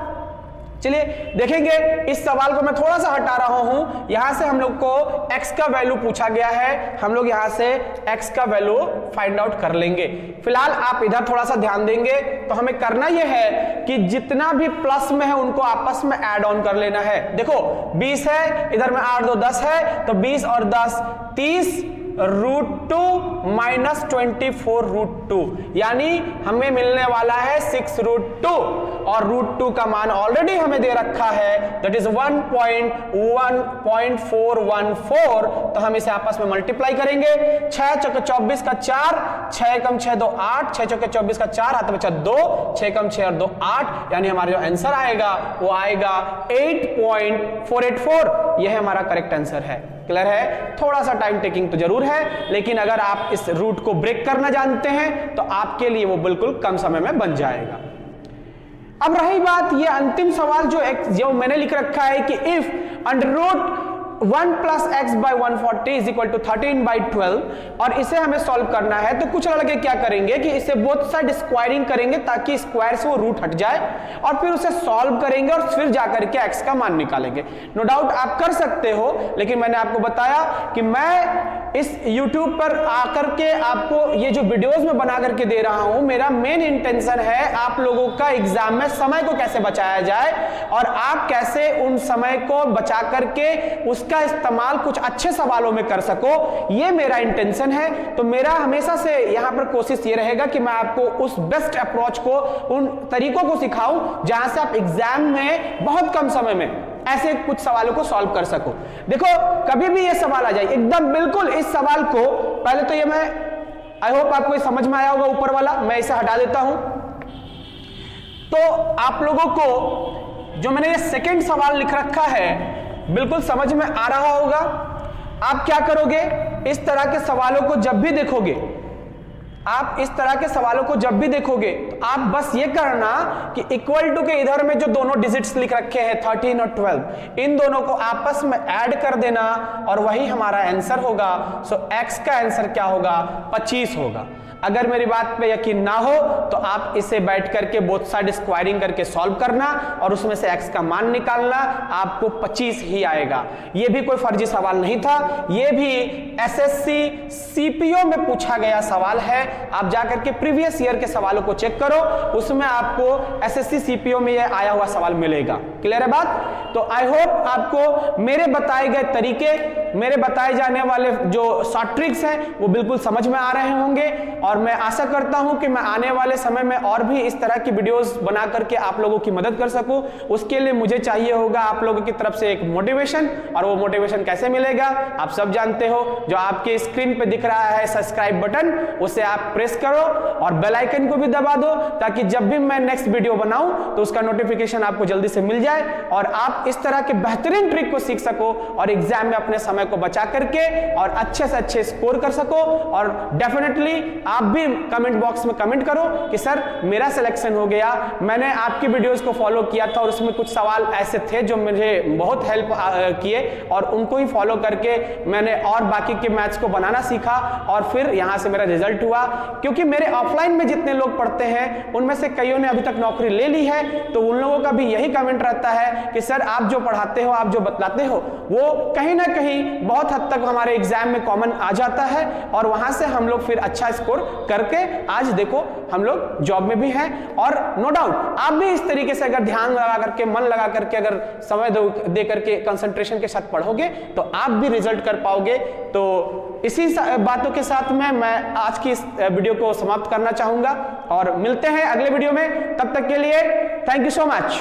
चलिए देखेंगे, इस सवाल को मैं थोड़ा सा हटा रहा हूं। यहां से हम लोग को x का वैल्यू पूछा गया है, हम लोग यहां से x का वैल्यू फाइंड आउट कर लेंगे। फिलहाल आप इधर थोड़ा सा ध्यान देंगे, तो हमें करना यह है कि जितना भी प्लस में है उनको आपस में ऐड ऑन कर लेना है। देखो 20 है, इधर में 8 2 10 है, तो 20 और 10 30 √2 माइनस 24√2, यानी हमें मिलने वाला है 6√2, और √2 का मान ऑलरेडी हमें दे रखा है, दैट इज 1.414। तो हम इसे आपस में मल्टीप्लाई करेंगे। 6 चौके 24 का 4, 6 कम 6 2 8, 6 चौके 24 का 4, हाथ बचा 2, 6 कम 6 और 2 8, यानी हमारा जो आंसर आएगा वो आएगा 8.484। यह हमारा करेक्ट आंसर है। क्लियर है? थोड़ा सा टाइम टेकिंग तो जरूर है, लेकिन अगर आप इस रूट को ब्रेक करना जानते हैं तो आपके लिए वो बिल्कुल कम समय में बन जाएगा। अब रही बात ये अंतिम सवाल जो मैंने लिख रखा है कि if √1 plus x by 140 is equal to 13/12, और इसे हमें सॉल्व करना है। तो कुछ लड़के क्या करेंगे कि इसे बोथ साइड स्क्वायरिंग करेंगे ताकि स्क्वायर से वो रूट हट जाए, और फिर उसे सॉल्व करेंगे और फिर जाकर के x का मान निकालेंगे। नो डाउट आप कर सकते हो, लेकिन मैंने आपको बताया कि मैं इस YouTube पर आकर के आपको ये जो वीडियोस में बना करके दे रहा हूं, मेरा मेन इंटेंशन है आप लोगों का एग्जाम में समय को कैसे बचाया जाए और आप कैसे उन समय को बचा करके उसका इस्तेमाल कुछ अच्छे सवालों में कर सको, ये मेरा इंटेंशन है। तो मेरा हमेशा से यहां पर कोशिश ये रहेगा कि मैं आपको उस बेस्ट अप्रोच को, उन तरीकों को सिखाऊं जहां से आप एग्जाम में बहुत कम समय में ऐसे कुछ सवालों को सॉल्व कर सको। देखो कभी भी ये सवाल आ जाए एकदम बिल्कुल इस सवाल को, पहले तो ये मैं आई होप आपको समझ में आया होगा ऊपर वाला, मैं इसे हटा देता हूं। तो आप लोगों को जो मैंने ये सेकंड सवाल लिख रखा है बिल्कुल समझ में आ रहा होगा। आप क्या करोगे, इस तरह के सवालों को जब भी देखोगे, आप इस तरह के सवालों को जब भी देखोगे तो आप बस ये करना कि इक्वल टू के इधर में जो दोनों डिजिट्स लिख रखे हैं 13 और 12, इन दोनों को आपस में ऐड कर देना और वही हमारा आंसर होगा। सो x का आंसर क्या होगा, 25 होगा। अगर मेरी बात पे यकीन ना हो तो आप इसे बैठ करके बोथ साइड स्क्वायरिंग करके सॉल्व करना और उसमें से x का मान निकालना, आपको 25 ही आएगा। ये भी कोई फर्जी सवाल नहीं था, ये भी एसएससी सीपीओ में पूछा गया सवाल है। आप जाकर के प्रीवियस ईयर के सवालों को चेक करो, उसमें आपको एसएससी सीपीओ में ये आया हुआ सवाल मिलेगा। क्लियर है बात? तो आई होप आपको मेरे बताए गए तरीके, मेरे बताए जाने वाले जो शॉर्ट ट्रिक्स हैं वो बिल्कुल समझ में आ रहे होंगे, और और मैं आशा करता हूं कि मैं आने वाले समय में और भी इस तरह की वीडियोस बना करके आप लोगों की मदद कर सकूं। उसके लिए मुझे चाहिए होगा आप लोगों की तरफ से एक मोटिवेशन, और वो मोटिवेशन कैसे मिलेगा आप सब जानते हो। जो आपके स्क्रीन पे दिख रहा है सब्सक्राइब बटन, उसे आप प्रेस करो और बेल आइकन को भी दबा दो, ताकि जब भी मैं नेक्स्ट वीडियो बनाऊं तो उसका नोटिफिकेशन आपको जल्दी से मिल जाए और आप इस तरह के बेहतरीन ट्रिक को सीख सको और एग्जाम में अपने समय को बचा करके और अच्छे से अच्छे स्कोर कर सको। और डेफिनेटली आप भी कमेंट बॉक्स में कमेंट करो कि सर मेरा सिलेक्शन हो गया, मैंने आपकी वीडियोस को फॉलो किया था और उसमें कुछ सवाल ऐसे थे जो मुझे बहुत हेल्प किए और उनको ही फॉलो करके मैंने और बाकी के मैथ्स को बनाना सीखा और फिर यहां से मेरा रिजल्ट हुआ। क्योंकि मेरे ऑफलाइन में जितने लोग पढ़ते हैं उनमें से कईयों ने अभी तक नौकरी ले ली है, तो उन लोगों का भी यही कमेंट रहता है कि सर आप जो पढ़ाते हो, आप जो बतलाते हो, वो कहीं ना कहीं बहुत हद तक हमारे एग्जाम में कॉमन आ जाता है और वहां से हम लोग फिर अच्छा स्कोर करके आज देखो हम लोग जॉब में भी हैं। और नो डाउट आप भी इस तरीके से अगर ध्यान लगा करके, मन लगा करके, अगर समय दे करके कंसंट्रेशन के साथ पढ़ोगे तो आप भी रिजल्ट कर पाओगे। तो इसी बातों के साथ में मैं आज की इस वीडियो को समाप्त करना चाहूंगा और मिलते हैं अगले वीडियो में। तब तक के लिए थैंक यू सो मच।